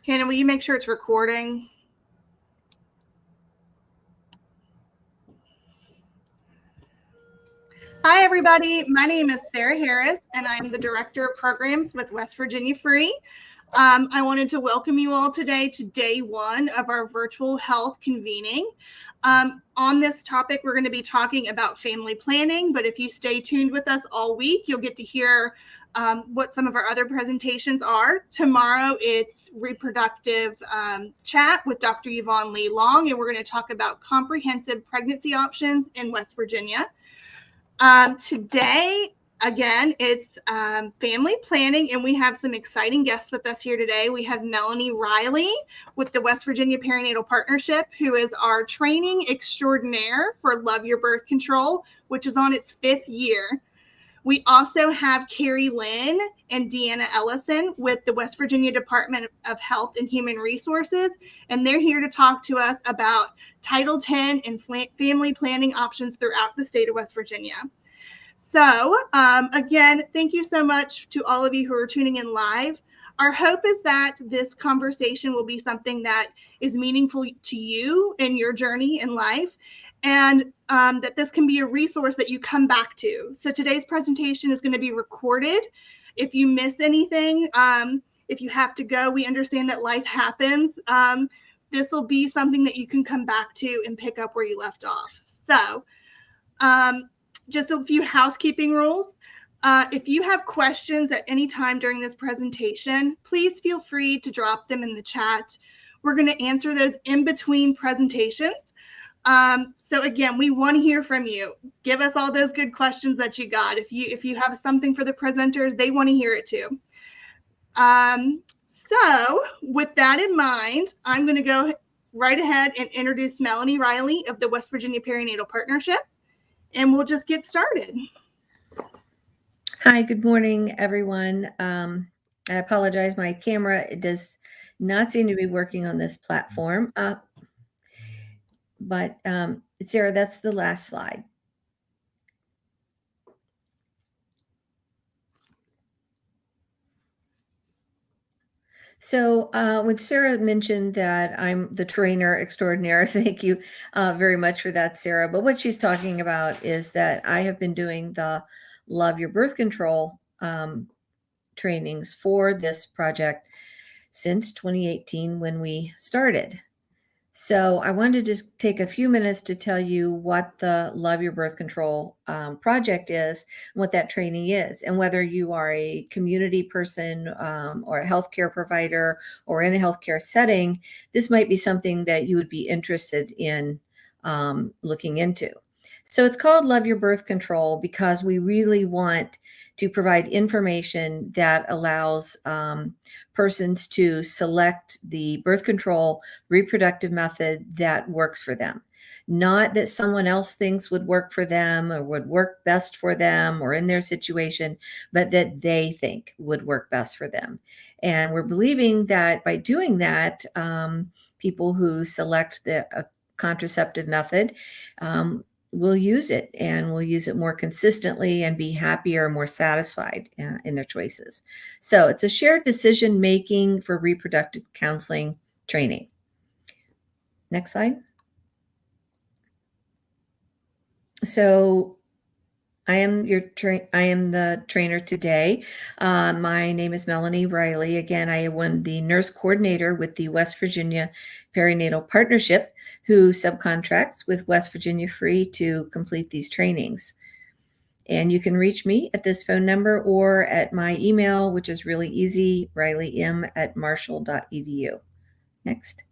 Hannah, will you make sure it's recording? Hi, everybody. My name is Sarah Harris, and I'm the Director of Programs with West Virginia Free. I wanted to welcome you all today to day one of our virtual health convening. On this topic, we're going to be talking about family planning, but if you stay tuned with us all week, you'll get to hear what some of our other presentations are. Tomorrow, it's reproductive chat with Dr. Yvonne Lee Long, and we're going to talk about comprehensive pregnancy options in West Virginia. Today, again, it's family planning, and we have some exciting guests with us here today. We have Melanie Riley with the West Virginia Perinatal Partnership, who is our training extraordinaire for Love Your Birth Control, which is on its 5th year. We also have Carrie, Linn, and Deanna Ellison with the West Virginia Department of Health and Human Resources, and they're here to talk to us about Title X and family planning options throughout the state of West Virginia. So, again, thank you so much to all of you who are tuning in live. Our hope is that this conversation will be something that is meaningful to you in your journey in life, and that this can be a resource that you come back to. So today's presentation is going to be recorded. If you miss anything, if you have to go, we understand that life happens. This will be something that you can come back to and pick up where you left off. So just a few housekeeping rules. If you have questions at any time during this presentation, please feel free to drop them in the chat. We're going to answer those in between presentations. So again, we want to hear from you. Give us all those good questions that you got. If you have something for the presenters, they want to hear it too. So with that in mind, I'm going to go right ahead and introduce Melanie Riley of the West Virginia Perinatal Partnership, and we'll just get started. Hi, good morning, everyone. I apologize, my camera does not seem to be working on this platform. But Sarah, that's the last slide. So when Sarah mentioned that I'm the trainer extraordinaire, thank you very much for that, Sarah. But what she's talking about is that I have been doing the Love Your Birth Control trainings for this project since 2018 when we started. So I wanted to just take a few minutes to tell you what the Love Your Birth Control project is, and what that training is, and whether you are a community person or a healthcare provider or in a healthcare setting, this might be something that you would be interested in looking into. So it's called Love Your Birth Control because we really want to provide information that allows persons to select the birth control reproductive method that works for them. Not that someone else thinks would work for them or would work best for them or in their situation, but that they think would work best for them. And we're believing that by doing that, people who select the contraceptive method will use it, and will use it more consistently and be happier, more satisfied in their choices. So it's a shared decision making for reproductive counseling training. Next slide. So I am the trainer today. My name is Melanie Riley. Again, I am the nurse coordinator with the West Virginia Perinatal Partnership, who subcontracts with West Virginia Free to complete these trainings. And you can reach me at this phone number or at my email, which is really easy, rileym@marshall.edu. Next.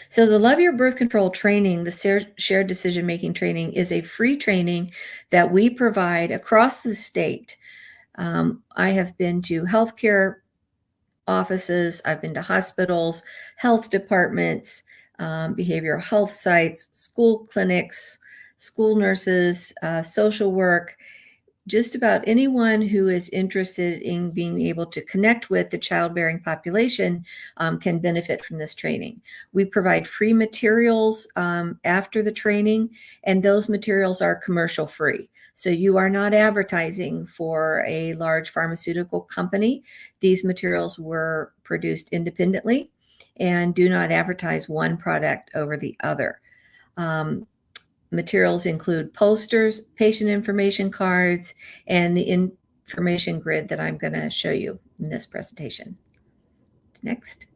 So the Love Your Birth Control training, the shared decision-making training, is a free training that we provide across the state. I have been to healthcare offices, I've been to hospitals, health departments, behavioral health sites, school clinics, school nurses, social work, just about anyone who is interested in being able to connect with the childbearing population can benefit from this training. We provide free materials after the training, and those materials are commercial free. So you are not advertising for a large pharmaceutical company. These materials were produced independently and do not advertise one product over the other. Materials include posters, patient information cards, and the information grid that I'm going to show you in this presentation. Next.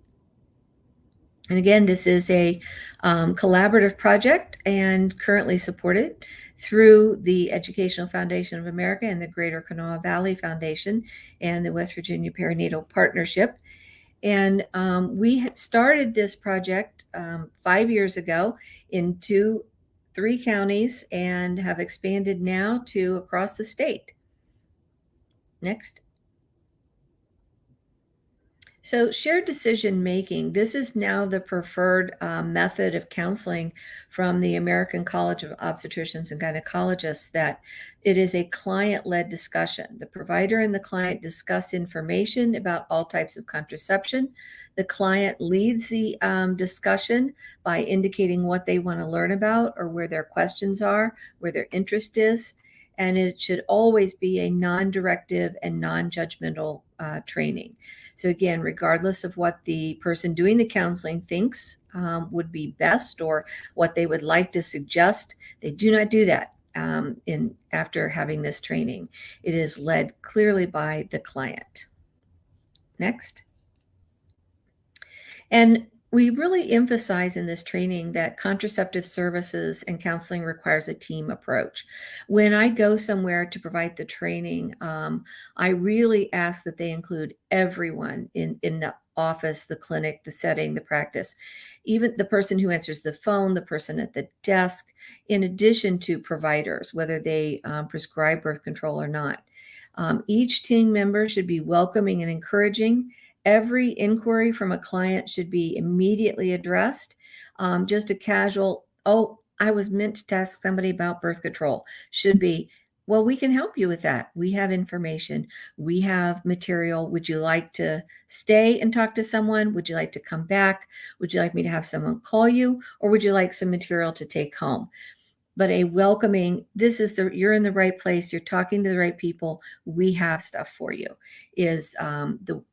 And again, this is a collaborative project and currently supported through the Educational Foundation of America and the Greater Kanawha Valley Foundation and the West Virginia Perinatal Partnership. And we started this project 5 years ago in 3 counties and have expanded now to across the state. Next. So shared decision making, this is now the preferred method of counseling from the American College of Obstetricians and Gynecologists, that it is a client-led discussion. The provider and the client discuss information about all types of contraception. The client leads the discussion by indicating what they want to learn about or where their questions are, where their interest is. And it should always be a non-directive and non-judgmental training. So again, regardless of what the person doing the counseling thinks would be best or what they would like to suggest, they do not do that after having this training. It is led clearly by the client. Next. And we really emphasize in this training that contraceptive services and counseling requires a team approach. When I go somewhere to provide the training, I really ask that they include everyone in the office, the clinic, the setting, the practice, even the person who answers the phone, the person at the desk, in addition to providers, whether they prescribe birth control or not. Each team member should be welcoming and encouraging. Every inquiry from a client should be immediately addressed. Just a casual, oh, I was meant to ask somebody about birth control, should be, well, we can help you with that. We have information. We have material. Would you like to stay and talk to someone? Would you like to come back? Would you like me to have someone call you? Or would you like some material to take home? But a welcoming, you're in the right place, you're talking to the right people, we have stuff for you, is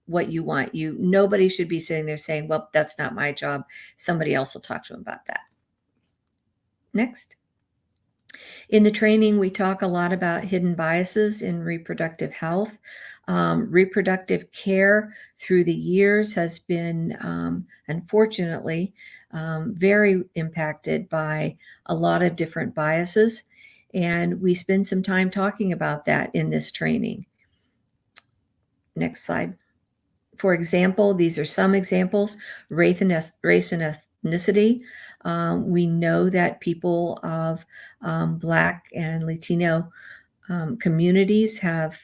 what you want. Nobody should be sitting there saying, well, that's not my job. Somebody else will talk to them about that. Next. In the training, we talk a lot about hidden biases in reproductive health. Reproductive care through the years has been, unfortunately, very impacted by a lot of different biases. And we spend some time talking about that in this training. Next slide. For example, these are some examples: race and ethnicity. We know that people of Black and Latino communities have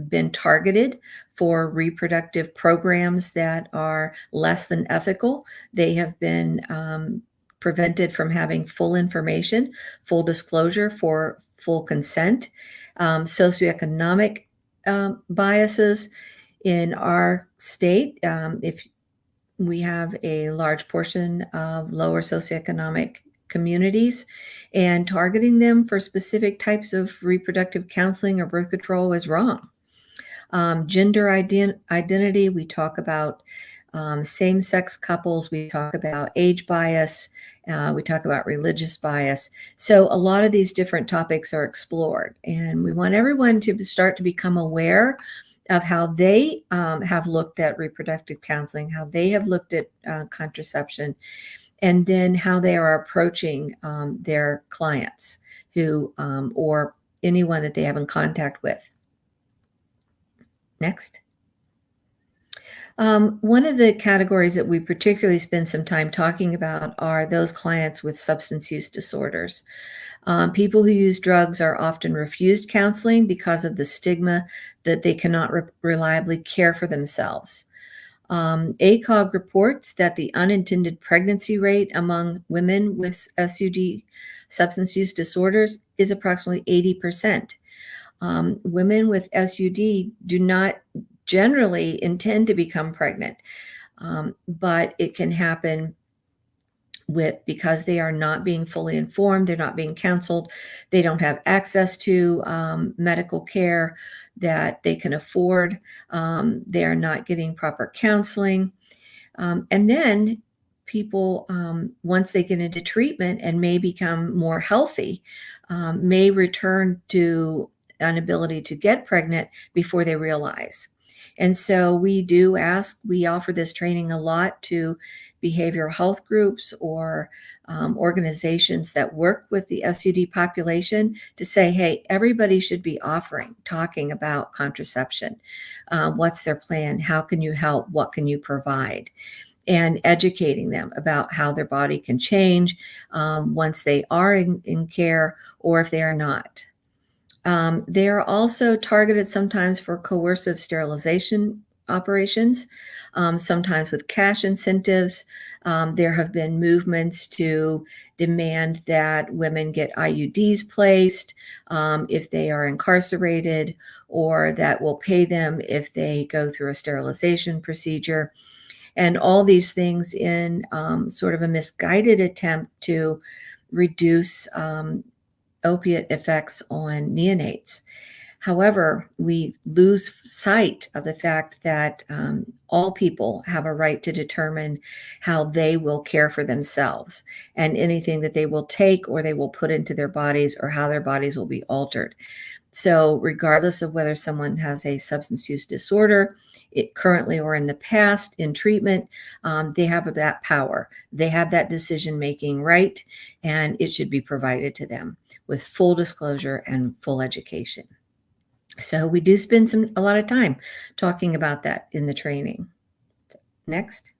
been targeted for reproductive programs that are less than ethical. They have been prevented from having full information, full disclosure for full consent. Socioeconomic biases in our state, if we have a large portion of lower socioeconomic communities, and targeting them for specific types of reproductive counseling or birth control is wrong. Gender identity, we talk about same-sex couples, we talk about age bias, we talk about religious bias. So a lot of these different topics are explored, and we want everyone to start to become aware of how they have looked at reproductive counseling, how they have looked at contraception, and then how they are approaching their clients who or anyone that they have in contact with. Next. One of the categories that we particularly spend some time talking about are those clients with substance use disorders. People who use drugs are often refused counseling because of the stigma that they cannot reliably care for themselves. ACOG reports that the unintended pregnancy rate among women with SUD, substance use disorders, is approximately 80%. Women with SUD do not generally intend to become pregnant, but it can happen because they are not being fully informed, they're not being counseled, they don't have access to medical care that they can afford, they are not getting proper counseling. And then people, once they get into treatment and may become more healthy, may return to an ability to get pregnant before they realize. And so we offer this training a lot to behavioral health groups or organizations that work with the SUD population to say, hey, everybody should be talking about contraception. What's their plan? How can you help? What can you provide? And educating them about how their body can change once they are in care or if they are not. They are also targeted sometimes for coercive sterilization operations, sometimes with cash incentives. There have been movements to demand that women get IUDs placed if they are incarcerated, or that will pay them if they go through a sterilization procedure. And all these things in sort of a misguided attempt to reduce opiate effects on neonates. However, we lose sight of the fact that all people have a right to determine how they will care for themselves, and anything that they will take or they will put into their bodies or how their bodies will be altered. So regardless of whether someone has a substance use disorder, currently or in the past in treatment, they have that power. They have that decision-making right, and it should be provided to them with full disclosure and full education. So we do spend a lot of time talking about that in the training. Next.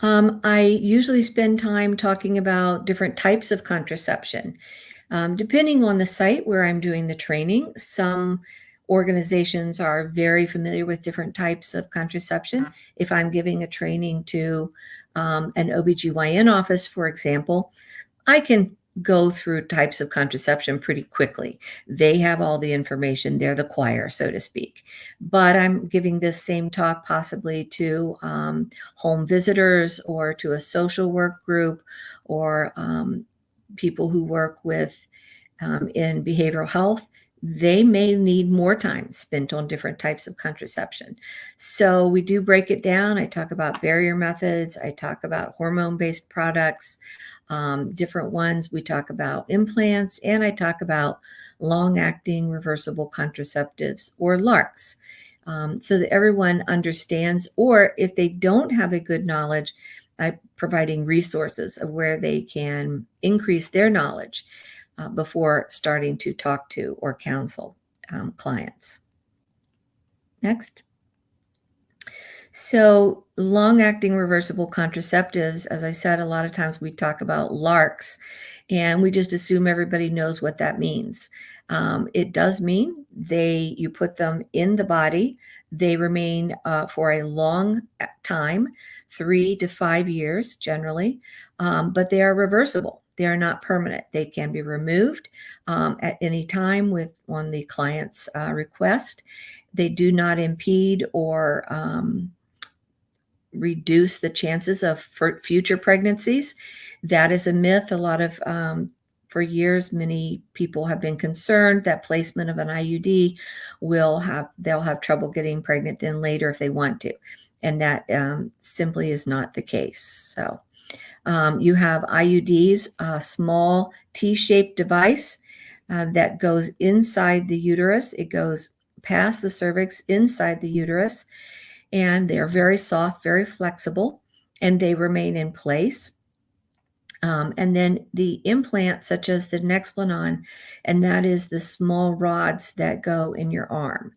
I usually spend time talking about different types of contraception. Depending on the site where I'm doing the training, some organizations are very familiar with different types of contraception. If I'm giving a training to an OBGYN office, for example, I can go through types of contraception pretty quickly. They have all the information. They're the choir, so to speak. But I'm giving this same talk possibly to home visitors or to a social work group or people who work with in behavioral health. They may need more time spent on different types of contraception. So we do break it down. I talk about barrier methods. I talk about hormone-based products, different ones. We talk about implants, and I talk about long-acting reversible contraceptives, or LARCs, so that everyone understands, or if they don't have a good knowledge, I'm providing resources of where they can increase their knowledge before starting to talk to or counsel clients. Next. So long-acting reversible contraceptives, as I said, a lot of times we talk about LARCs, and we just assume everybody knows what that means. It does mean you put them in the body. They remain for a long time, 3 to 5 years generally, but they are reversible. They are not permanent. They can be removed at any time on the client's request. They do not impede or reduce the chances of future pregnancies. That is a myth. For years, many people have been concerned that placement of an IUD they'll have trouble getting pregnant then later if they want to. And that simply is not the case. So you have IUDs, a small T-shaped device that goes inside the uterus. It goes past the cervix inside the uterus, and they're very soft, very flexible, and they remain in place. And then the implants, such as the Nexplanon, and that is the small rods that go in your arm.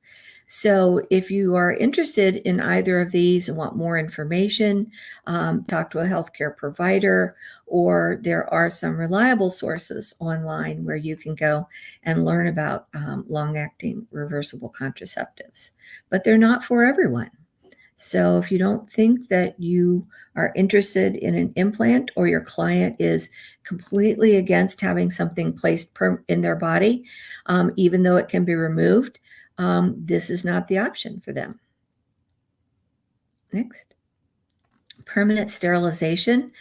So if you are interested in either of these and want more information, talk to a healthcare provider, or there are some reliable sources online where you can go and learn about long-acting reversible contraceptives. But they're not for everyone. So if you don't think that you are interested in an implant, or your client is completely against having something placed in their body, even though it can be removed, this is not the option for them. Next. Permanent sterilization.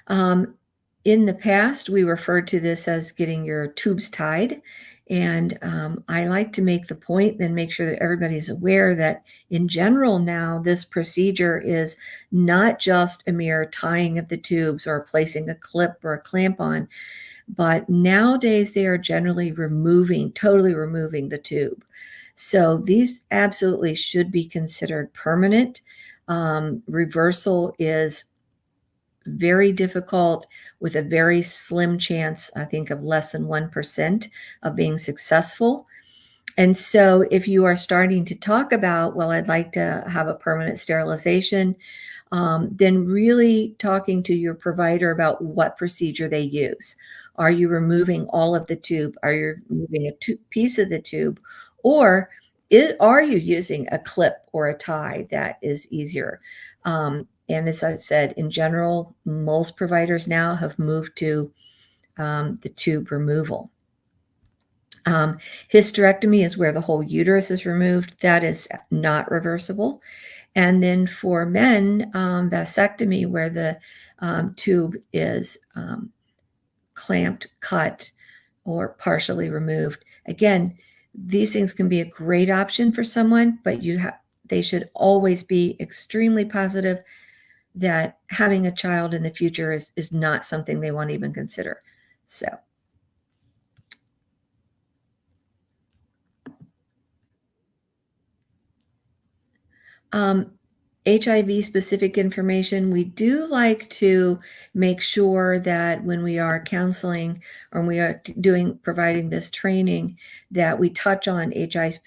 In the past, we referred to this as getting your tubes tied. And I like to make the point, then make sure that everybody's aware that in general now, this procedure is not just a mere tying of the tubes or placing a clip or a clamp on, but nowadays they are generally totally removing the tube. So these absolutely should be considered permanent. Reversal is very difficult, with a very slim chance, I think, of less than 1% of being successful. And so if you are starting to talk about, well, I'd like to have a permanent sterilization, then really talking to your provider about what procedure they use. Are you removing all of the tube? Are you removing a piece of the tube? Or are you using a clip or a tie that is easier? And as I said, in general, most providers now have moved to the tube removal. Hysterectomy is where the whole uterus is removed. That is not reversible. And then for men, vasectomy, where the tube is clamped, cut, or partially removed. Again, these things can be a great option for someone, but they should always be extremely positive that having a child in the future is not something they want to even consider. So. HIV specific information, we do like to make sure that when we are counseling or we are providing this training, that we touch on HIV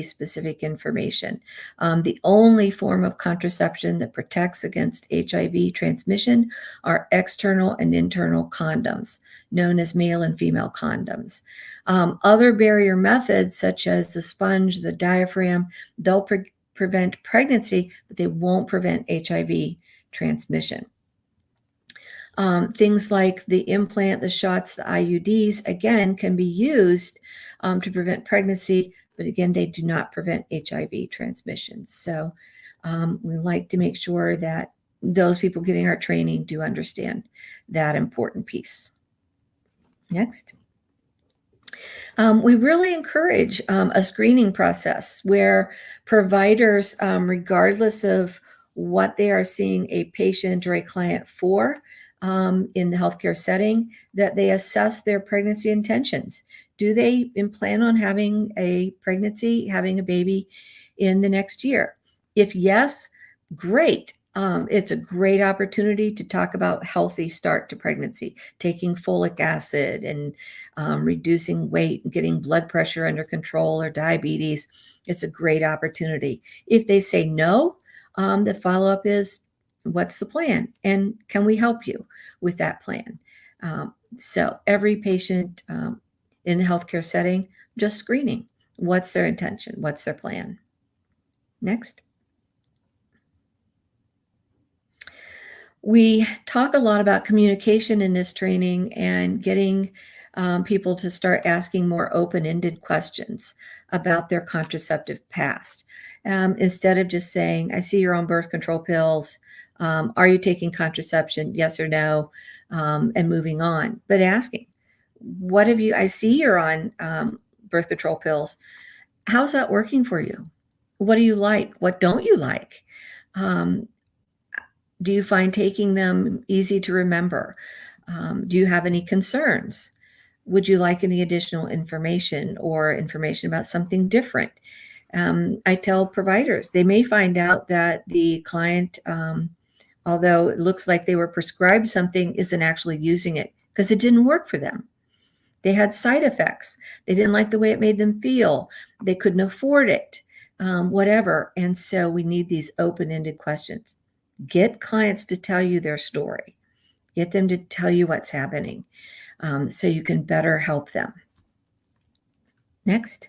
specific information. The only form of contraception that protects against HIV transmission are external and internal condoms, known as male and female condoms. Other barrier methods, such as the sponge, the diaphragm, they'll prevent pregnancy, but they won't prevent HIV transmission. Things like the implant, the shots, the IUDs, again, can be used to prevent pregnancy, but again, they do not prevent HIV transmission. So we like to make sure that those people getting our training do understand that important piece. Next. We really encourage a screening process where providers, regardless of what they are seeing a patient or a client for in the healthcare setting, that they assess their pregnancy intentions. Do they plan on having a pregnancy, having a baby in the next year? If yes, great. It's a great opportunity to talk about healthy start to pregnancy, taking folic acid and reducing weight and getting blood pressure under control or diabetes. It's a great opportunity. If they say no, the follow-up is, what's the plan? And can we help you with that plan? So every patient in a healthcare setting, just screening. What's their intention? What's their plan? Next. We talk a lot about communication in this training and getting people to start asking more open-ended questions about their contraceptive past. Instead of just saying, I see you're on birth control pills. Are you taking contraception? Yes or no? And moving on. But asking, I see you're on birth control pills. How's that working for you? What do you like? What don't you like? Do you find taking them easy to remember? Do you have any concerns? Would you like any additional information or information about something different? I tell providers, they may find out that the client, although it looks like they were prescribed something, isn't actually using it because it didn't work for them. They had side effects. They didn't like the way it made them feel. They couldn't afford it, whatever. And so we need these open-ended questions. Get clients to tell you their story. Get them to tell you what's happening so you can better help them. Next.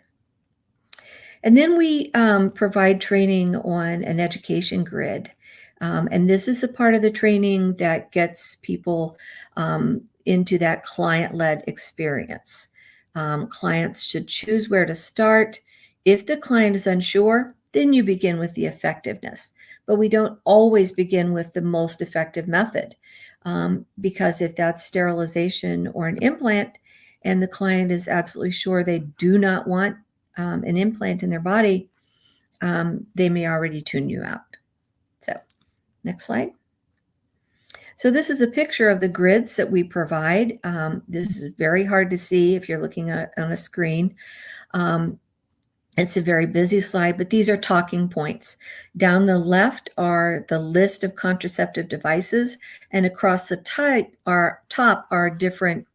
And then we provide training on an education grid. And this is the part of the training that gets people into that client-led experience. Clients should choose where to start. If the client is unsure, then you begin with the effectiveness. But we don't always begin with the most effective method, because if that's sterilization or an implant, and the client is absolutely sure they do not want an implant in their body, they may already tune you out. So, next slide. So this is a picture of the grids that we provide. This is very hard to see if you're looking at on a screen. It's a very busy slide, but these are talking points. Down the left are the list of contraceptive devices, and across the top are different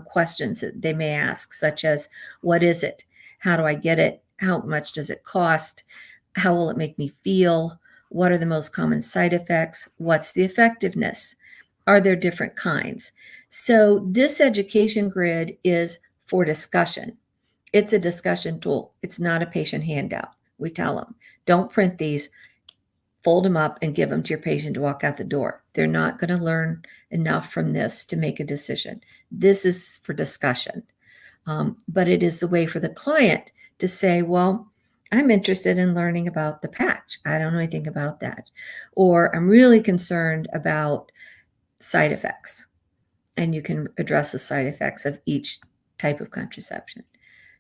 questions that they may ask, such as, what is it? How do I get it? How much does it cost? How will it make me feel? What are the most common side effects? What's the effectiveness? Are there different kinds? So this education grid is for discussion. It's a discussion tool. It's not a patient handout. We tell them, don't print these, fold them up and give them to your patient to walk out the door. They're not going to learn enough from this to make a decision. This is for discussion. But it is the way for the client to say, well, I'm interested in learning about the patch. I don't know anything about that. Or I'm really concerned about side effects. And you can address the side effects of each type of contraception.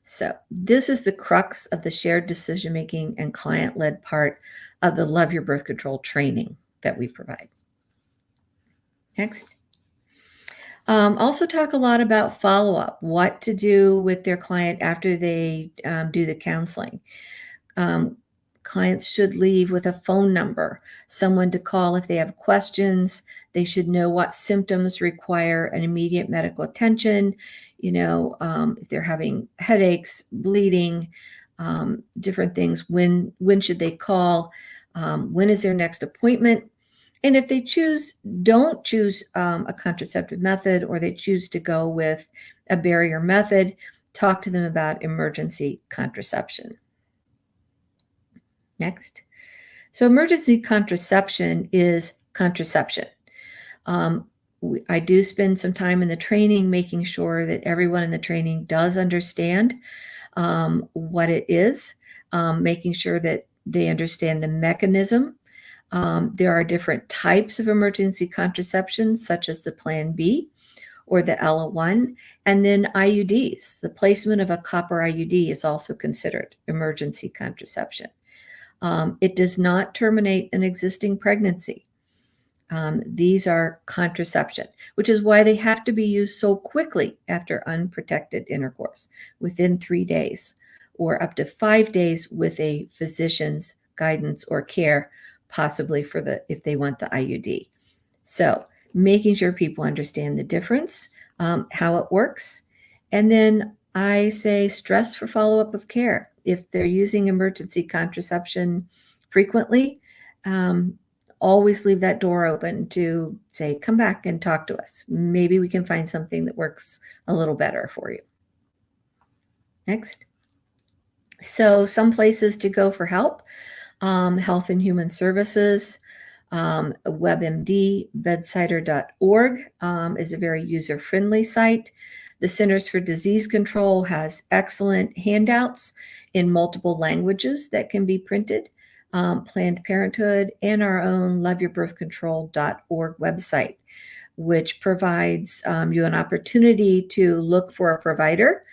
So this is the crux of the shared decision-making and client-led part of the Love Your Birth Control training that we provide. Next. Also talk a lot about follow-up, what to do with their client after they do the counseling. Clients should leave with a phone number, someone to call if they have questions. They should know what symptoms require an immediate medical attention. If they're having headaches, bleeding, different things, when should they call? When is their next appointment? And if they don't choose a contraceptive method, or they choose to go with a barrier method, talk to them about emergency contraception. Next. So emergency contraception is contraception. I do spend some time in the training making sure that everyone in the training does understand what it is, making sure that they understand the mechanism. There are different types of emergency contraception, such as the Plan B or the LO1, and then IUDs. The placement of a copper IUD is also considered emergency contraception. It does not terminate an existing pregnancy. These are contraception, which is why they have to be used so quickly after unprotected intercourse, within 3 days, or up to 5 days with a physician's guidance or care, possibly if they want the IUD. So making sure people understand the difference, how it works. And then I say stress for follow-up of care. If they're using emergency contraception frequently, always leave that door open to say, come back and talk to us. Maybe we can find something that works a little better for you. Next. So some places to go for help, Health and Human Services, WebMD, bedsider.org is a very user-friendly site. The Centers for Disease Control has excellent handouts in multiple languages that can be printed. Planned Parenthood, and our own loveyourbirthcontrol.org website, which provides you an opportunity to look for a provider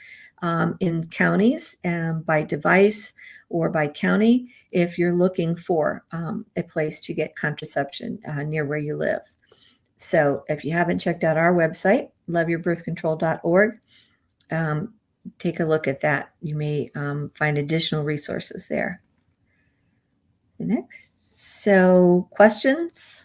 in counties by device or by county if you're looking for a place to get contraception near where you live. So if you haven't checked out our website, loveyourbirthcontrol.org, take a look at that. You may find additional resources there. Next. So questions?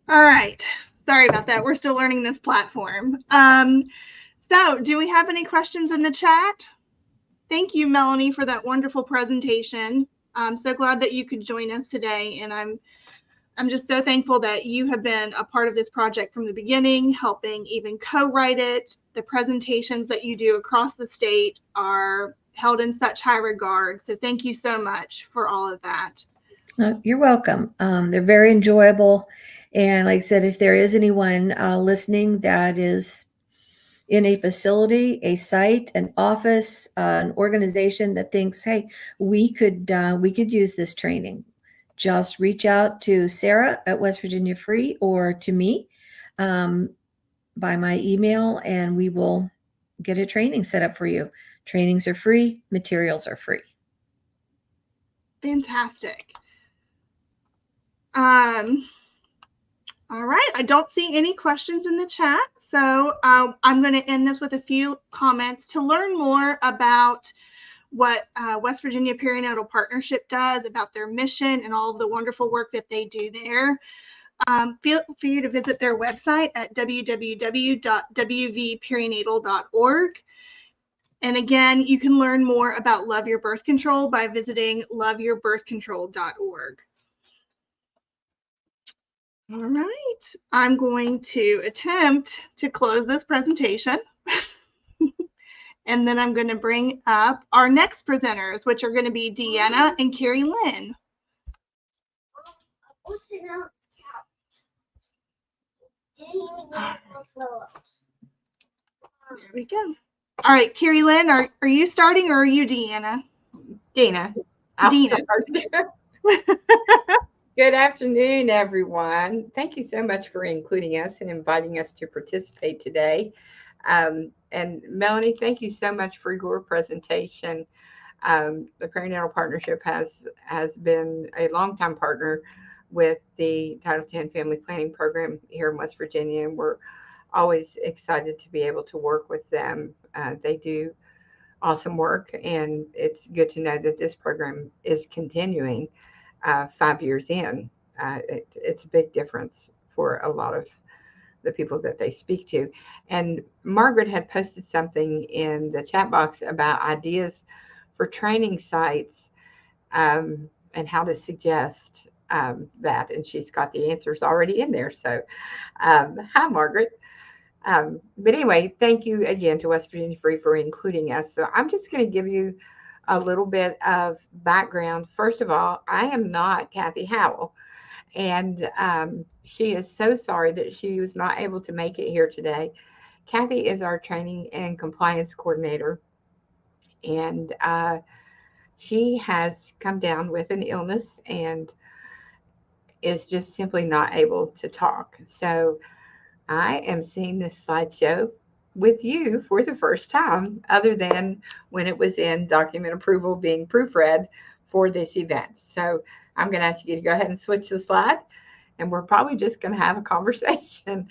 All right. Sorry about that. We're still learning this platform. So do we have any questions in the chat? Thank you, Melanie, for that wonderful presentation. I'm so glad that you could join us today, and I'm just so thankful that you have been a part of this project from the beginning, helping even co-write it. The presentations that you do across the state are held in such high regard. So thank you so much for all of that. You're welcome. They're very enjoyable. And like I said, if there is anyone listening that is in a facility, a site, an office, an organization that thinks, hey, we could use this training, just reach out to Sarah at West Virginia Free or to me by my email, and we will get a training set up for you. Trainings are free, materials are free. Fantastic. All right, I don't see any questions in the chat, so I'm going to end this with a few comments. To learn more about what West Virginia Perinatal Partnership does, about their mission and all of the wonderful work that they do there, feel free to visit their website at www.wvperinatal.org. And again, you can learn more about Love Your Birth Control by visiting loveyourbirthcontrol.org. All right, I'm going to attempt to close this presentation. And then I'm going to bring up our next presenters, which are going to be Deanna and Carrie Linn. There we go. All right, Carrie Linn, are you starting or are you Deanna? Dina. Dina. Good afternoon, everyone. Thank you so much for including us and inviting us to participate today. And Melanie, thank you so much for your presentation. The Perinatal Partnership has been a longtime partner with the Title X Family Planning Program here in West Virginia, and we're always excited to be able to work with them. They do awesome work, and it's good to know that this program is continuing 5 years in. It's a big difference for a lot of the people that they speak to. And Margaret had posted something in the chat box about ideas for training sites and how to suggest that. And she's got the answers already in there. So hi, Margaret. But anyway, thank you again to West Virginia Free for including us. So I'm just going to give you a little bit of background. First of all, I am not Cathy Howell, and she is so sorry that she was not able to make it here today. Cathy is our training and compliance coordinator, and she has come down with an illness and is just simply not able to talk. So I am seeing this slideshow with you for the first time, other than when it was in document approval being proofread for this event. So I'm going to ask you to go ahead and switch the slide, and we're probably just going to have a conversation.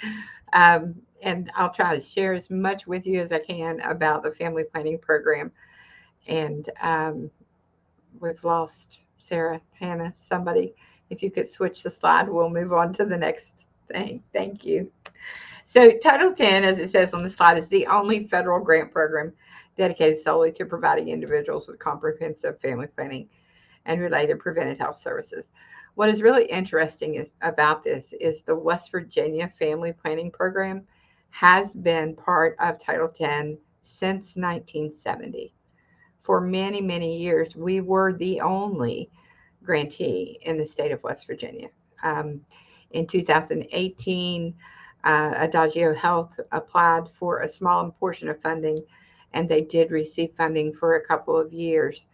And I'll try to share as much with you as I can about the family planning program. And we've lost Sarah, Hannah, somebody. If you could switch the slide, we'll move on to the next thing. Thank you. So Title X, as it says on the slide, is the only federal grant program dedicated solely to providing individuals with comprehensive family planning and related preventive health services. What is really interesting about this is the West Virginia Family Planning Program has been part of Title X since 1970. For many, many years, we were the only grantee in the state of West Virginia. In 2018, Adagio Health applied for a small portion of funding, and they did receive funding for a couple of years.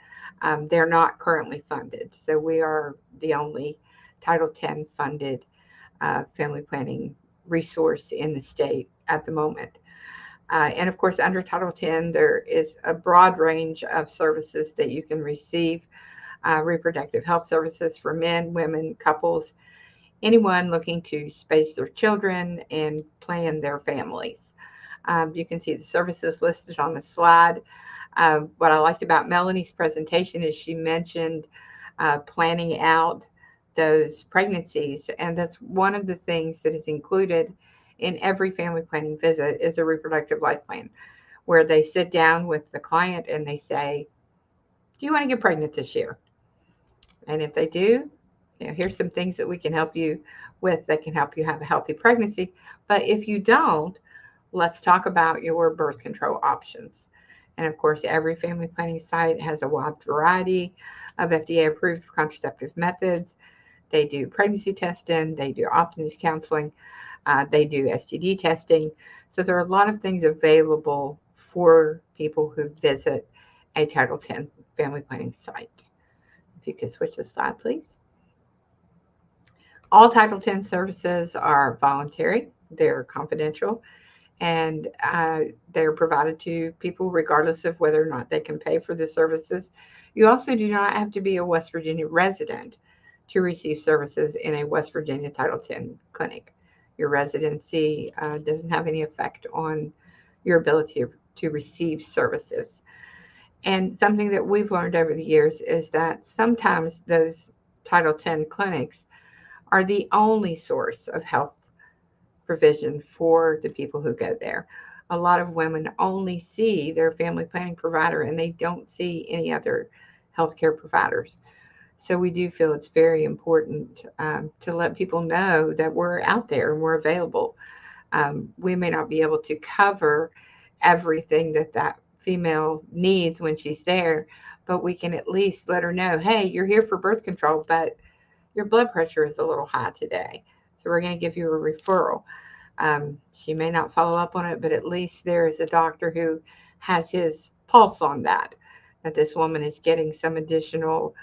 They're not currently funded, so we are the only Title X funded family planning resource in the state at the moment. And of course, under Title X, there is a broad range of services that you can receive. Reproductive health services for men, women, couples, anyone looking to space their children and plan their families. You can see the services listed on the slide. What I liked about Melanie's presentation is she mentioned planning out those pregnancies, and that's one of the things that is included in every family planning visit is a reproductive life plan, where they sit down with the client and they say, do you want to get pregnant this year? And if they do, here's some things that we can help you with that can help you have a healthy pregnancy. But if you don't, let's talk about your birth control options. And of course, every family planning site has a wide variety of FDA approved contraceptive methods. They do pregnancy testing, they do opt-in counseling, they do STD testing. So there are a lot of things available for people who visit a Title X family planning site. If you could switch the slide, please. All Title X services are voluntary, they're confidential, and they're provided to people regardless of whether or not they can pay for the services. You also do not have to be a West Virginia resident to receive services in a West Virginia Title X clinic. Your residency doesn't have any effect on your ability to receive services. And something that we've learned over the years is that sometimes those Title X clinics are the only source of health provision for the people who go there. A lot of women only see their family planning provider and they don't see any other healthcare providers. So we do feel it's very important to let people know that we're out there and we're available. We may not be able to cover everything that that female needs when she's there, but we can at least let her know, hey, you're here for birth control, but your blood pressure is a little high today. So we're going to give you a referral. She may not follow up on it, but at least there is a doctor who has his pulse on that this woman is getting some additional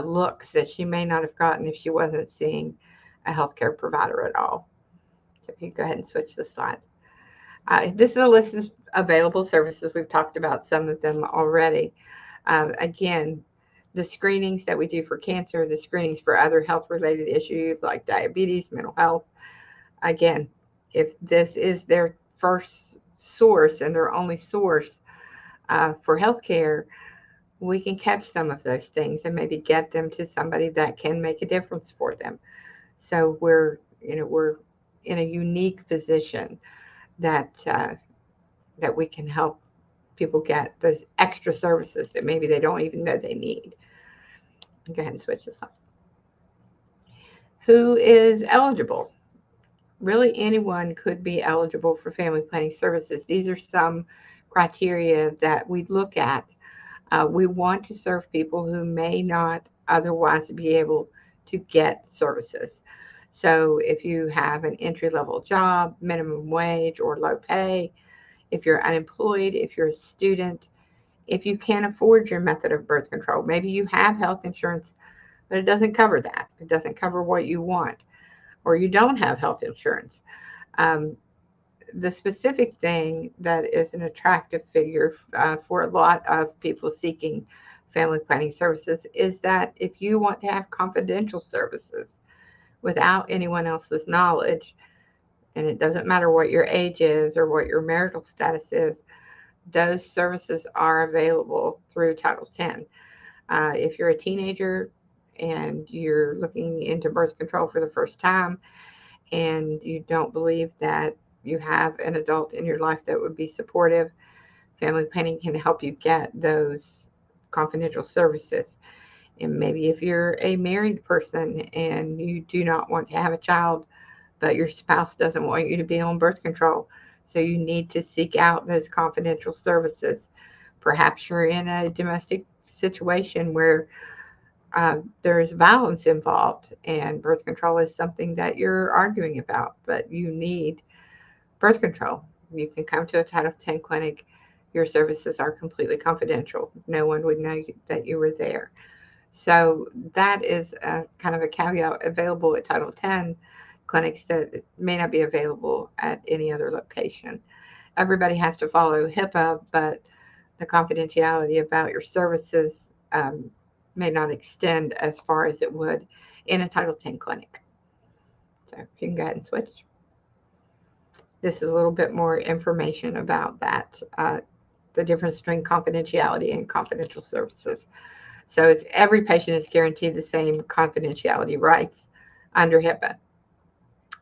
looks that she may not have gotten if she wasn't seeing a healthcare provider at all. So if you go ahead and switch the slide. This is a list of available services. We've talked about some of them already. Again, the screenings that we do for cancer, the screenings for other health-related issues like diabetes, mental health. Again, if this is their first source and their only source for healthcare, we can catch some of those things and maybe get them to somebody that can make a difference for them. So we're in a unique position that that we can help people get those extra services that maybe they don't even know they need. Go ahead and switch this on. Who is eligible? Really, anyone could be eligible for family planning services. These are some criteria that we look at. We want to serve people who may not otherwise be able to get services. So if you have an entry-level job, minimum wage, or low pay, if you're unemployed, if you're a student, if you can't afford your method of birth control, maybe you have health insurance, but it doesn't cover that. It doesn't cover what you want, or you don't have health insurance. The specific thing that is an attractive figure for a lot of people seeking family planning services is that if you want to have confidential services without anyone else's knowledge, and it doesn't matter what your age is or what your marital status is, those services are available through Title X. If you're a teenager and you're looking into birth control for the first time and you don't believe that you have an adult in your life that would be supportive, family planning can help you get those confidential services. And maybe if you're a married person and you do not want to have a child, but your spouse doesn't want you to be on birth control, so you need to seek out those confidential services. Perhaps you're in a domestic situation where there's violence involved and birth control is something that you're arguing about, but you need birth control. You can come to a Title X clinic. Your services are completely confidential. No one would know that you were there. So that is kind of a caveat available at Title X clinics that may not be available at any other location. Everybody has to follow HIPAA, but the confidentiality about your services may not extend as far as it would in a Title X clinic. So if you can go ahead and switch. This is a little bit more information about that, the difference between confidentiality and confidential services. So it's every patient is guaranteed the same confidentiality rights under HIPAA.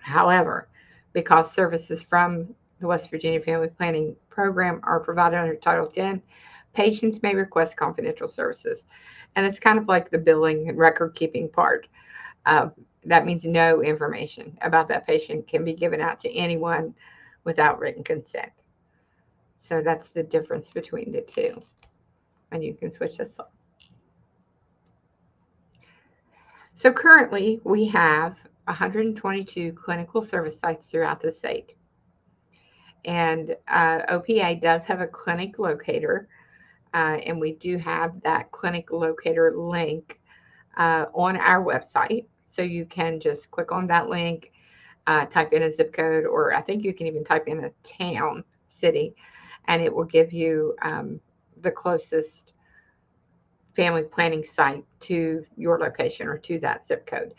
However, because services from the West Virginia Family Planning Program are provided under Title X, patients may request confidential services. And it's kind of like the billing and record keeping part. Uh, that means no information about that patient can be given out to anyone without written consent. So that's the difference between the two. And you can switch this on. So currently we have 122 clinical service sites throughout the state. And OPA does have a clinic locator, and we do have that clinic locator link on our website. So you can just click on that link, type in a zip code, or I think you can even type in a town, city, and it will give you the closest family planning site to your location or to that zip code.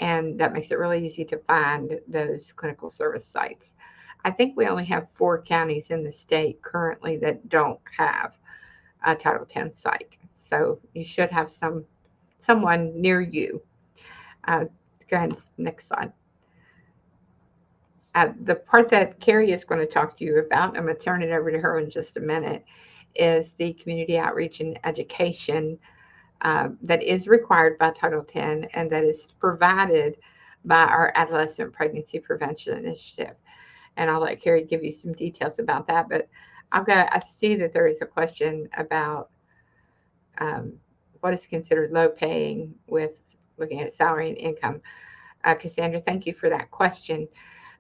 And that makes it really easy to find those clinical service sites. I think we only have 4 counties in the state currently that don't have a Title X site. So you should have someone near you. Go ahead, next slide. The part that Carrie is going to talk to you about, I'm going to turn it over to her in just a minute, is the community outreach and education that is required by Title X and that is provided by our Adolescent Pregnancy Prevention Initiative. And I'll let Carrie give you some details about that. But I see that there is a question about what is considered low paying with looking at salary and income. Cassandra, thank you for that question.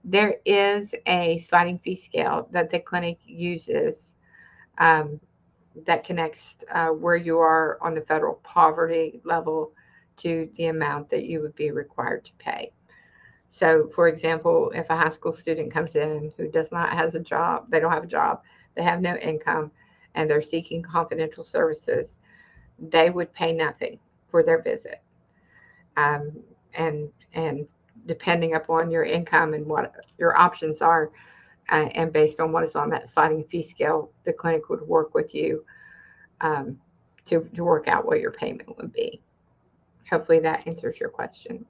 There is a sliding fee scale that the clinic uses that connects where you are on the federal poverty level to the amount that you would be required to pay. So, for example, if a high school student comes in who does not has a job, they don't have a job, they have no income, and they're seeking confidential services, they would pay nothing for their visit. Um, and depending upon your income and what your options are, and based on what is on that sliding fee scale, the clinic would work with you to work out what your payment would be. Hopefully that answers your question.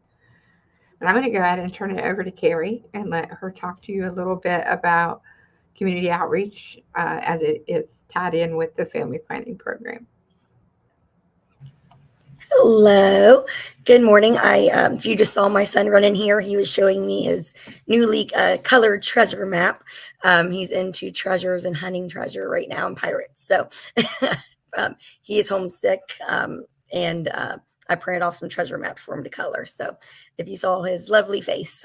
But I'm going to go ahead and turn it over to Carrie and let her talk to you a little bit about community outreach as it is tied in with the family planning program. Hello, good morning. If you just saw my son run in here, he was showing me his newly colored treasure map. He's into treasures and hunting treasure right now and pirates. So he is homesick, and I printed off some treasure maps for him to color. So if you saw his lovely face,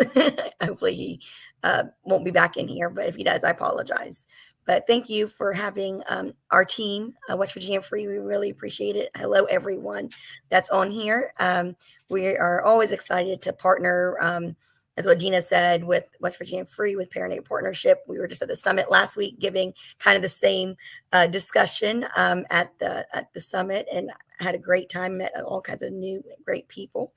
hopefully he won't be back in here. But if he does, I apologize. But thank you for having our team, West Virginia Free. We really appreciate it. Hello, everyone that's on here. We are always excited to partner, as what Gina said, with West Virginia Free, with Perinatal Partnership. We were just at the summit last week giving kind of the same discussion at the summit, and had a great time, met all kinds of new great people.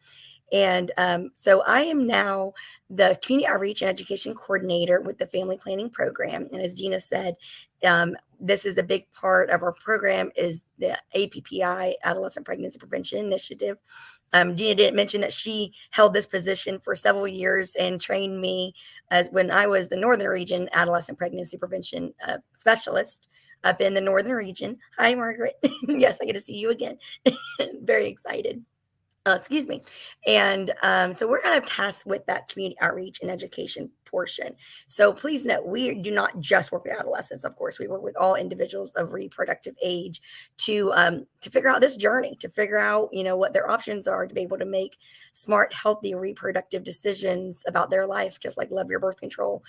And so I am now the Community Outreach and Education Coordinator with the Family Planning Program. And as Gina said, this is a big part of our program is the APPI, Adolescent Pregnancy Prevention Initiative. Gina didn't mention that she held this position for several years and trained me when I was the Northern Region Adolescent Pregnancy Prevention Specialist up in the Northern Region. Hi, Margaret. Yes, I get to see you again. Very excited. Excuse me. And so we're kind of tasked with that community outreach and education portion. So please note, we do not just work with adolescents. Of course, we work with all individuals of reproductive age to figure out this journey, to figure out, what their options are to be able to make smart, healthy reproductive decisions about their life, just like Love Your Birth Control,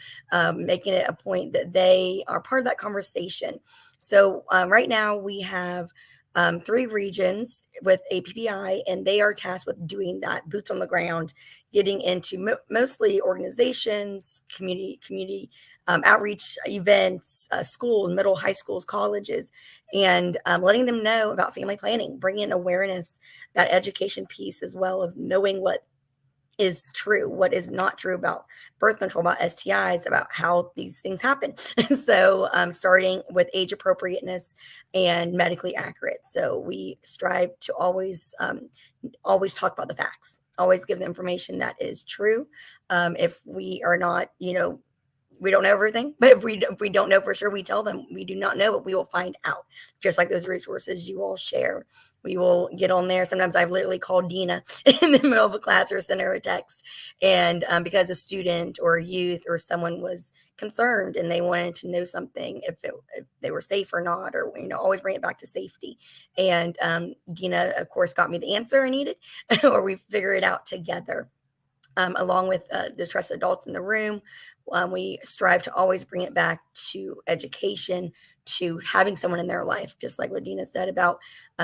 making it a point that they are part of that conversation. So right now we have 3 regions with APPI, and they are tasked with doing that boots on the ground, getting into mostly organizations, community outreach events, schools, middle, high schools, colleges, and letting them know about family planning, bringing awareness, that education piece as well of knowing what is true, what is not true about birth control, about STIs, about how these things happen. So starting with age appropriateness and medically accurate. So we strive to always talk about the facts, always give the information that is true. If we are not, we don't know everything, but if we don't know for sure, we tell them we do not know, but we will find out. Just like those resources you all share, we will get on there. Sometimes I've literally called Dina in the middle of a class or sent her a text, and because a student or a youth or someone was concerned and they wanted to know something, if they were safe or not, or always bring it back to safety. And Dina, of course, got me the answer I needed, or we figure it out together. Along with the trusted adults in the room. We strive to always bring it back to education, to having someone in their life, just like what Dina said about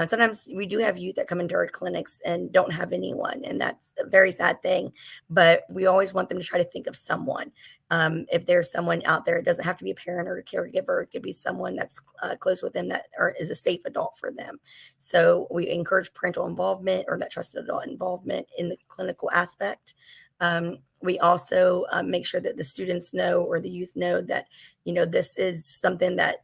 sometimes we do have youth that come into our clinics and don't have anyone, and that's a very sad thing, but we always want them to try to think of someone. If there's someone out there, it doesn't have to be a parent or a caregiver. It could be someone that's close with them that is a safe adult for them. So we encourage parental involvement or that trusted adult involvement in the clinical aspect. We also make sure that the students know or the youth know that, this is something that,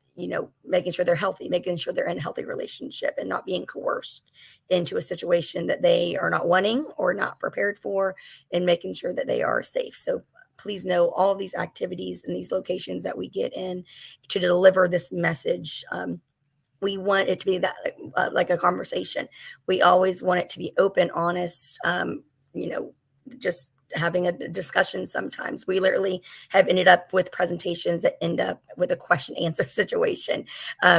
making sure they're healthy, making sure they're in a healthy relationship and not being coerced into a situation that they are not wanting or not prepared for, and making sure that they are safe. So please know all of these activities and these locations that we get in to deliver this message. We want it to be that like a conversation. We always want it to be open, honest, just having a discussion. Sometimes we literally have ended up with presentations that end up with a question answer situation,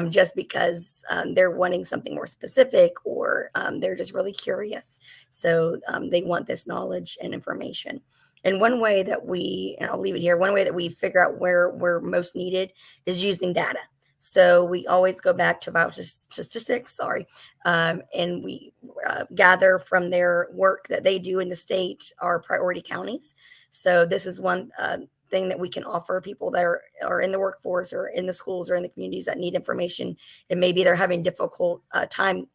just because they're wanting something more specific, or they're just really curious. So they want this knowledge and information. And one way that and I'll leave it here, one way that we figure out where we're most needed is using data. So we always go back to about statistics, and we gather from their work that they do in the state, our priority counties. So this is one thing that we can offer people that are in the workforce or in the schools or in the communities that need information, and maybe they're having difficult time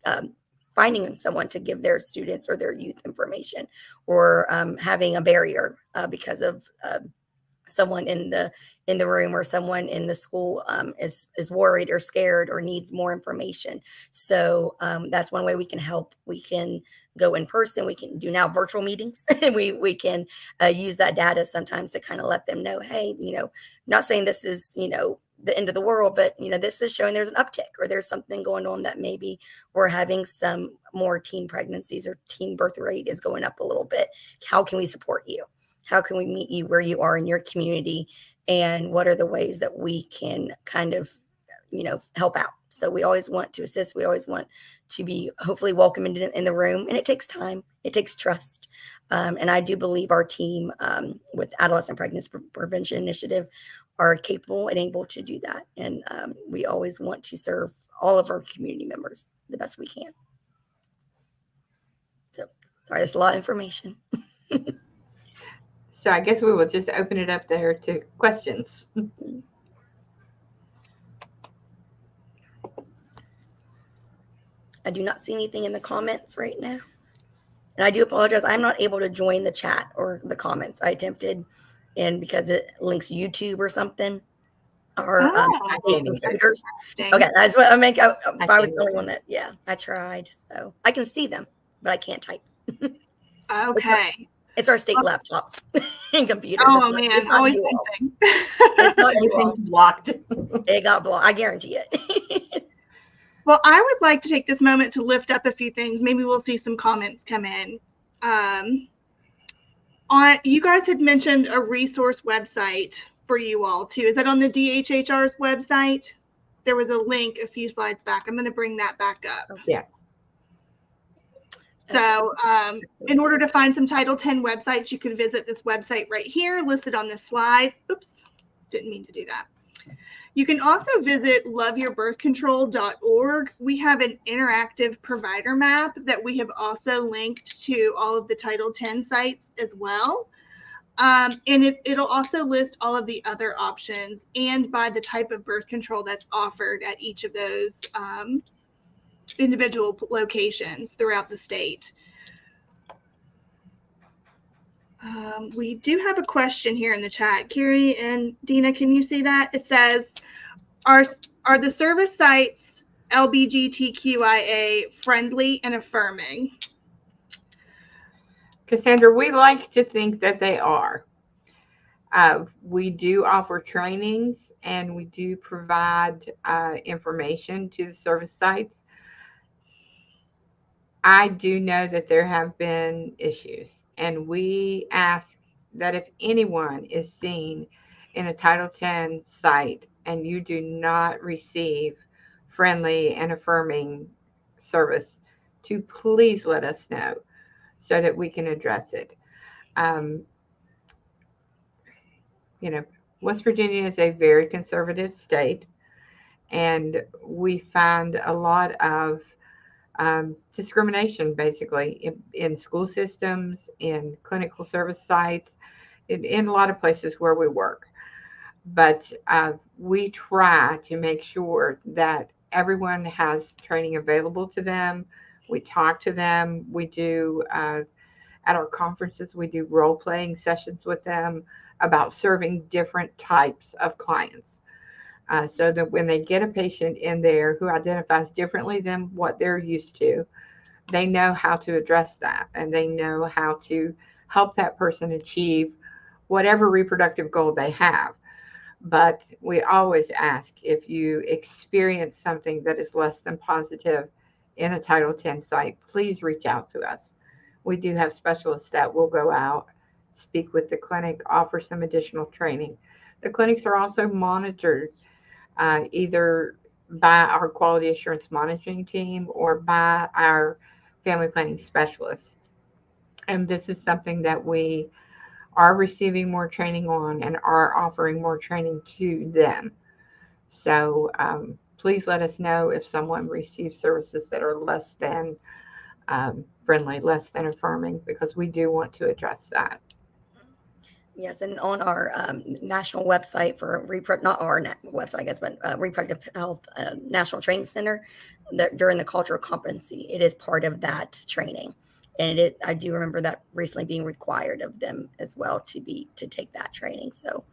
finding someone to give their students or their youth information, or having a barrier because of someone in the room or someone in the school is worried or scared or needs more information. So that's one way we can help. We can go in person. We can do now virtual meetings. we can use that data sometimes to kind of let them know, hey, not saying this is, the end of the world, but, this is showing there's an uptick, or there's something going on that maybe we're having some more teen pregnancies, or teen birth rate is going up a little bit. How can we support you? How can we meet you where you are in your community? And what are the ways that we can kind of, help out? So we always want to assist. We always want to be hopefully welcome in the room. And it takes time. It takes trust. And I do believe our team with Adolescent Pregnancy Prevention Initiative are capable and able to do that. And we always want to serve all of our community members the best we can. So sorry, that's a lot of information. So I guess we will just open it up there to questions. I do not see anything in the comments right now. And I do apologize. I'm not able to join the chat or the comments. I attempted, and because it links YouTube or something, or computers. Okay, that's what I mean. If I was the only one that, I tried. So I can see them, but I can't type. Okay. It's our state laptops and computers. Oh man, it's always something. It's not Everything's blocked. It got blocked. I guarantee it. Well, I would like to take this moment to lift up a few things. Maybe we'll see some comments come in. You guys had mentioned a resource website for you all too. Is that on the DHHR's website? There was a link a few slides back. I'm going to bring that back up. Yeah. So in order to find some Title X websites, you can visit this website right here, listed on this slide. Oops, didn't mean to do that. You can also visit loveyourbirthcontrol.org. We have an interactive provider map that we have also linked to all of the Title X sites as well. And it'll also list all of the other options and by the type of birth control that's offered at each of those individual locations throughout the state. We do have a question here in the chat. Carrie and Dina, can you see that? It says, are the service sites LGBTQIA friendly and affirming? Cassandra, we like to think that they are. We do offer trainings, and we do provide information to the service sites. I do know that there have been issues, and we ask that if anyone is seen in a Title X site and you do not receive friendly and affirming service, to please let us know so that we can address it. Um, you know, West Virginia is a very conservative state, and we find a lot of discrimination basically in school systems, in clinical service sites, in a lot of places where we work. But we try to make sure that everyone has training available to them. We talk to them. We do, at our conferences, we do role playing sessions with them about serving different types of clients. So that when they get a patient in there who identifies differently than what they're used to, they know how to address that, and they know how to help that person achieve whatever reproductive goal they have. But we always ask, if you experience something that is less than positive in a Title X site, please reach out to us. We do have specialists that will go out, speak with the clinic, offer some additional training. The clinics are also monitored either by our quality assurance monitoring team or by our family planning specialists. And this is something that we are receiving more training on and are offering more training to them. So please let us know if someone receives services that are less than friendly, less than affirming, because we do want to address that. Yes, and on our national website for not our website, I guess, but Reproductive Health National Training Center, during the cultural competency, it is part of that training, and I do remember that recently being required of them as well to take that training. So,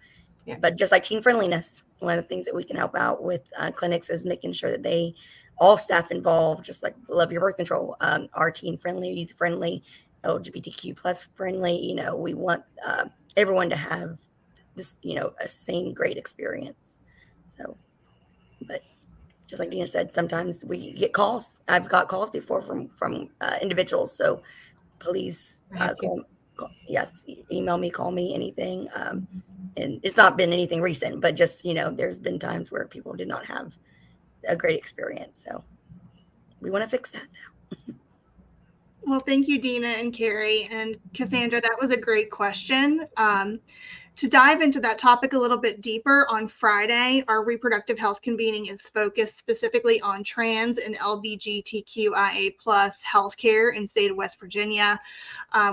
yeah. But just like teen friendliness, one of the things that we can help out with clinics is making sure that all staff involved, just like Love Your Birth Control, are teen friendly, youth friendly, LGBTQ plus friendly. We want everyone to have this, a same great experience. So, but just like Dina said, sometimes we get calls. I've got calls before from individuals. So please email me, call me, anything. And it's not been anything recent, but just, there's been times where people did not have a great experience. So we want to fix that now. Well, thank you, Dina and Carrie and Cassandra. That was a great question. To dive into that topic a little bit deeper, on Friday, our reproductive health convening is focused specifically on trans and LGBTQIA+ healthcare in the state of West Virginia,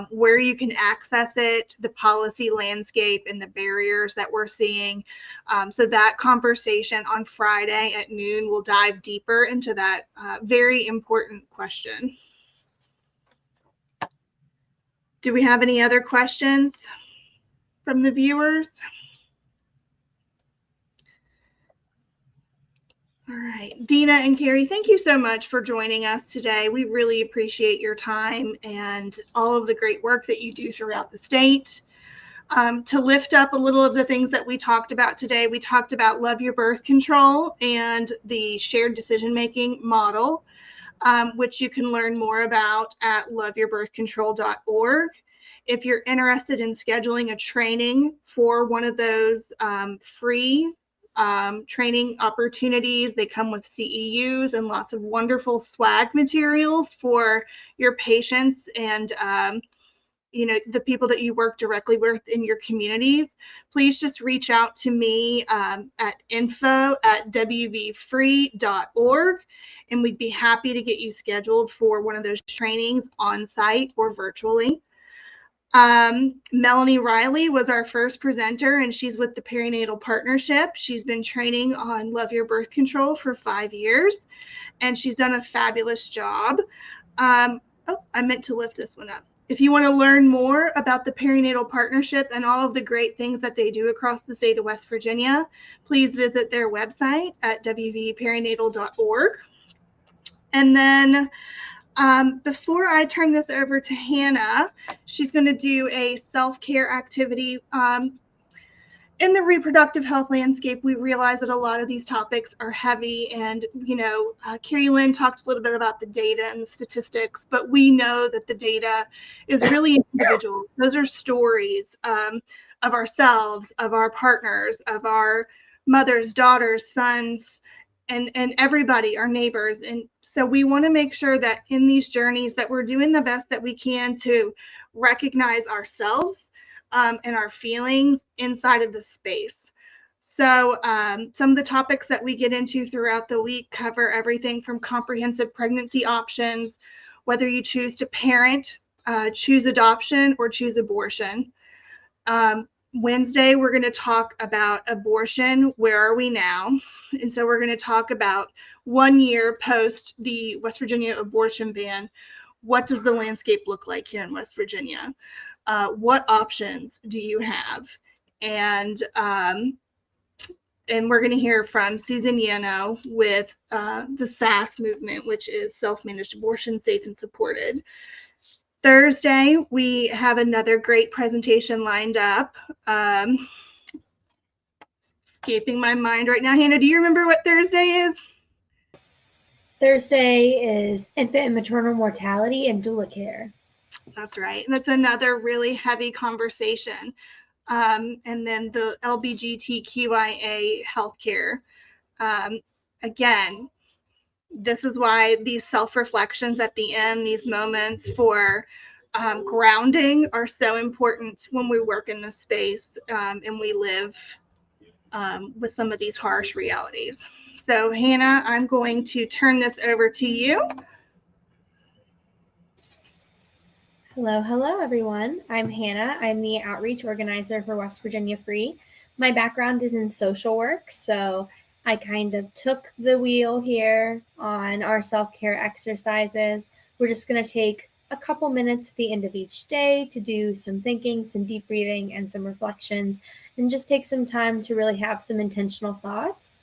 where you can access it, the policy landscape, and the barriers that we're seeing. So that conversation on Friday at noon will dive deeper into that very important question. Do we have any other questions from the viewers? All right, Dina and Carrie, thank you so much for joining us today. We really appreciate your time and all of the great work that you do throughout the state. To lift up a little of the things that we talked about today, we talked about Love Your Birth Control and the shared decision-making model, which you can learn more about at loveyourbirthcontrol.org. If you're interested in scheduling a training for one of those free training opportunities, they come with CEUs and lots of wonderful swag materials for your patients and the people that you work directly with in your communities. Please just reach out to me at info@wvfree.org, and we'd be happy to get you scheduled for one of those trainings on site or virtually. Melanie Riley was our first presenter, and she's with the Perinatal Partnership. She's been training on Love Your Birth Control for 5 years, and she's done a fabulous job. I meant to lift this one up. If you want to learn more about the Perinatal Partnership and all of the great things that they do across the state of West Virginia, please visit their website at wvperinatal.org. And then before I turn this over to Hannah, she's going to do a self-care activity. in the reproductive health landscape, we realize that a lot of these topics are heavy. And, Carrie Linn talked a little bit about the data and the statistics, but we know that the data is really individual. Those are stories of ourselves, of our partners, of our mothers, daughters, sons, and everybody, our neighbors. And so we want to make sure that in these journeys that we're doing the best that we can to recognize ourselves and our feelings inside of the space. So some of the topics that we get into throughout the week cover everything from comprehensive pregnancy options, whether you choose to parent, choose adoption, or choose abortion. Wednesday, we're going to talk about abortion. Where are we now? And so we're going to talk about 1 year post the West Virginia abortion ban. What does the landscape look like here in West Virginia? What options do you have? And we're going to hear from Susan Yano with the SAS movement, which is self-managed abortion, safe and supported. Thursday, we have another great presentation lined up. Escaping my mind right now. Hannah, do you remember what Thursday is? Thursday is infant and maternal mortality and doula care. That's right. That's another really heavy conversation. And then the LGBTQIA healthcare. Again, this is why these self-reflections at the end, these moments for grounding are so important when we work in this space and we live with some of these harsh realities. So Hannah, I'm going to turn this over to you. Hello, everyone. I'm Hannah. I'm the outreach organizer for West Virginia Free. My background is in social work, so I kind of took the wheel here on our self-care exercises. We're just going to take a couple minutes at the end of each day to do some thinking, some deep breathing, and some reflections, and just take some time to really have some intentional thoughts.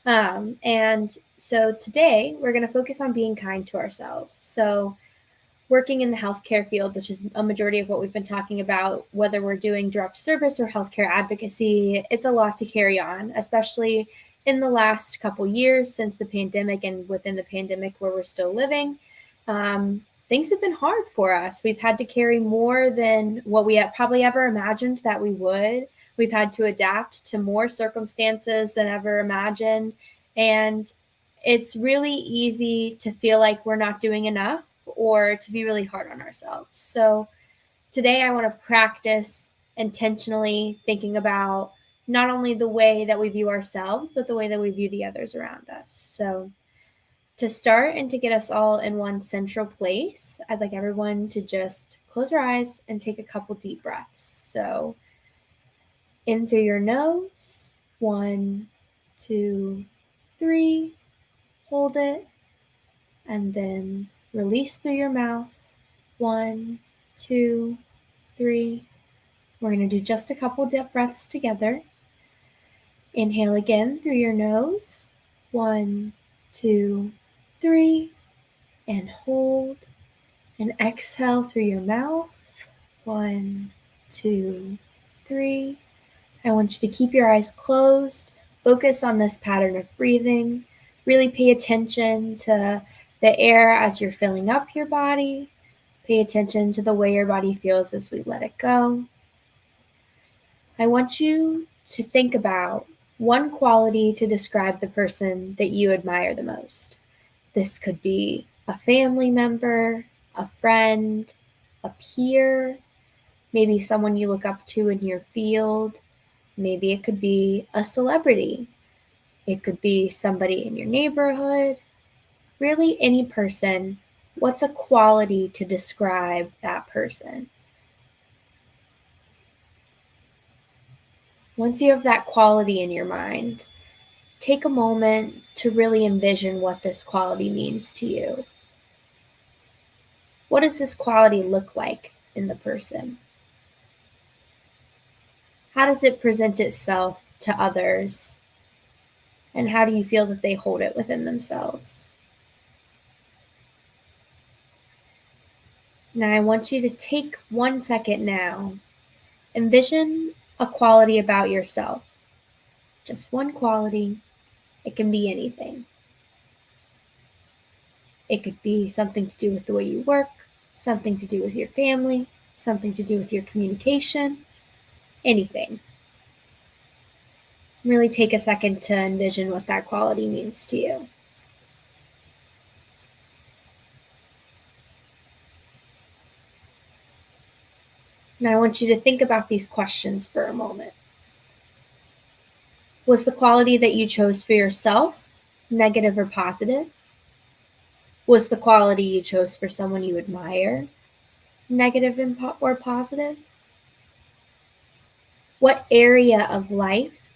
And so today we're going to focus on being kind to ourselves. So working in the healthcare field, which is a majority of what we've been talking about, whether we're doing direct service or healthcare advocacy, it's a lot to carry on, especially in the last couple years since the pandemic and within the pandemic where we're still living. Things have been hard for us. We've had to carry more than what we had probably ever imagined that we would. We've had to adapt to more circumstances than ever imagined. And it's really easy to feel like we're not doing enough or to be really hard on ourselves. So today I want to practice intentionally thinking about not only the way that we view ourselves, but the way that we view the others around us. So to start and to get us all in one central place, I'd like everyone to just close your eyes and take a couple deep breaths. So in through your nose, 1, 2, 3, hold it, and then release through your mouth, 1, 2, 3. We're going to do just a couple deep breaths together. Inhale again through your nose, 1, 2, 3, and hold. And exhale through your mouth, 1, 2, 3. I want you to keep your eyes closed, focus on this pattern of breathing, really pay attention to the air as you're filling up your body. Pay attention to the way your body feels as we let it go. I want you to think about one quality to describe the person that you admire the most. This could be a family member, a friend, a peer, maybe someone you look up to in your field. Maybe it could be a celebrity. It could be somebody in your neighborhood. Really, any person. What's a quality to describe that person? Once you have that quality in your mind, take a moment to really envision what this quality means to you. What does this quality look like in the person? How does it present itself to others? And how do you feel that they hold it within themselves? Now I want you to take 1 second now. Envision a quality about yourself. Just one quality. It can be anything. It could be something to do with the way you work, something to do with your family, something to do with your communication, anything. Really take a second to envision what that quality means to you. Now I want you to think about these questions for a moment. Was the quality that you chose for yourself negative or positive? Was the quality you chose for someone you admire negative or positive? What area of life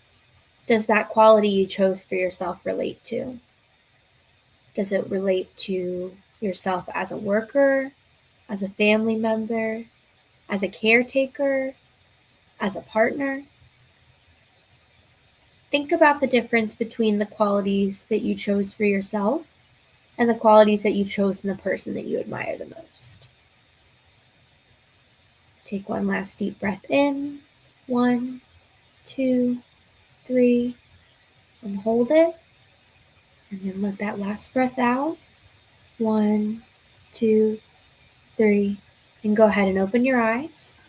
does that quality you chose for yourself relate to? Does it relate to yourself as a worker, as a family member, as a caretaker, as a partner? Think about the difference between the qualities that you chose for yourself and the qualities that you chose in the person that you admire the most. Take one last deep breath in. 1, 2, 3, and hold it. And then let that last breath out. 1, 2, 3, and go ahead and open your eyes.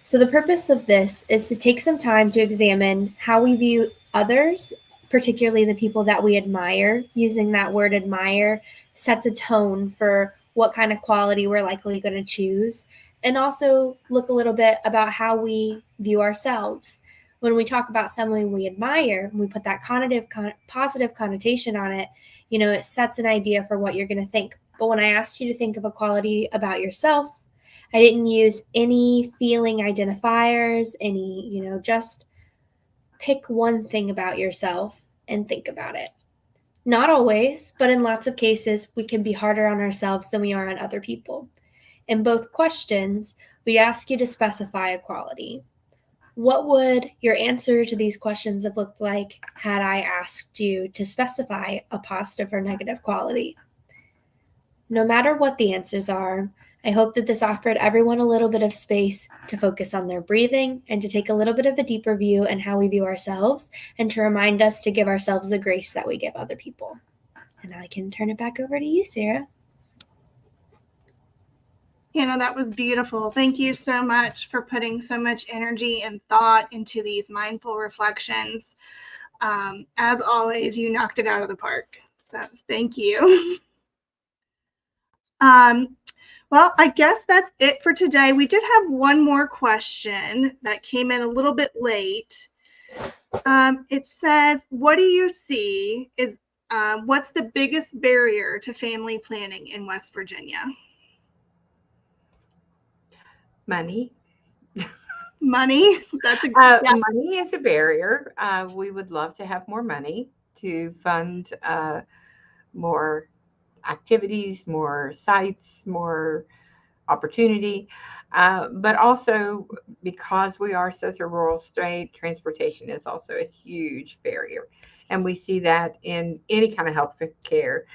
So the purpose of this is to take some time to examine how we view others, particularly the people that we admire. Using that word admire sets a tone for what kind of quality we're likely going to choose, and also look a little bit about how we view ourselves. When we talk about someone we admire, we put that positive connotation on it, it sets an idea for what you're going to think. But when I asked you to think of a quality about yourself, I didn't use any feeling identifiers, just pick one thing about yourself and think about it. Not always, but in lots of cases, we can be harder on ourselves than we are on other people. In both questions, we ask you to specify a quality. What would your answer to these questions have looked like had I asked you to specify a positive or negative quality? No matter what the answers are, I hope that this offered everyone a little bit of space to focus on their breathing and to take a little bit of a deeper view in how we view ourselves, and to remind us to give ourselves the grace that we give other people. And now I can turn it back over to you, Sarah. Hannah, that was beautiful. Thank you so much for putting so much energy and thought into these mindful reflections. As always, you knocked it out of the park. So thank you. Well, I guess that's it for today. We did have one more question that came in a little bit late. It says, what do you see is what's the biggest barrier to family planning in West Virginia? Money. Money. That's a money is a barrier. We would love to have more money to fund more activities, more sites, more opportunity. But also, because we are such a rural state, transportation is also a huge barrier. And we see that in any kind of health care.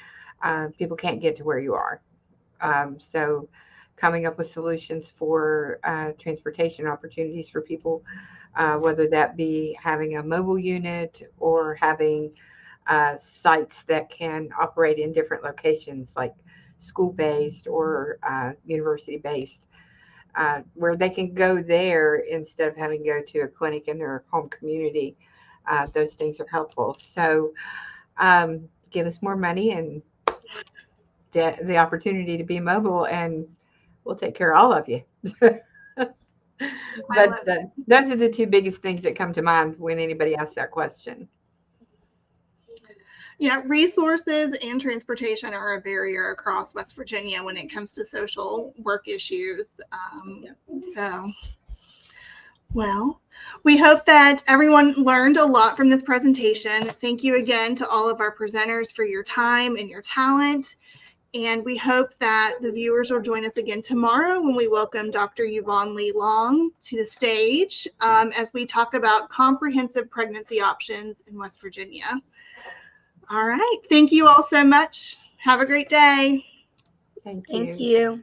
People can't get to where you are. So coming up with solutions for transportation opportunities for people, whether that be having a mobile unit or having sites that can operate in different locations, like school-based or university-based, where they can go there instead of having to go to a clinic in their home community. Those things are helpful. So give us more money and the opportunity to be mobile, and we'll take care of all of you. But those are the two biggest things that come to mind when anybody asks that question. Yeah, resources and transportation are a barrier across West Virginia when it comes to social work issues. Well, we hope that everyone learned a lot from this presentation. Thank you again to all of our presenters for your time and your talent. And we hope that the viewers will join us again tomorrow when we welcome Dr. Yvonne Lee Long to the stage as we talk about comprehensive pregnancy options in West Virginia. All right. Thank you all so much. Have a great day. Thank you.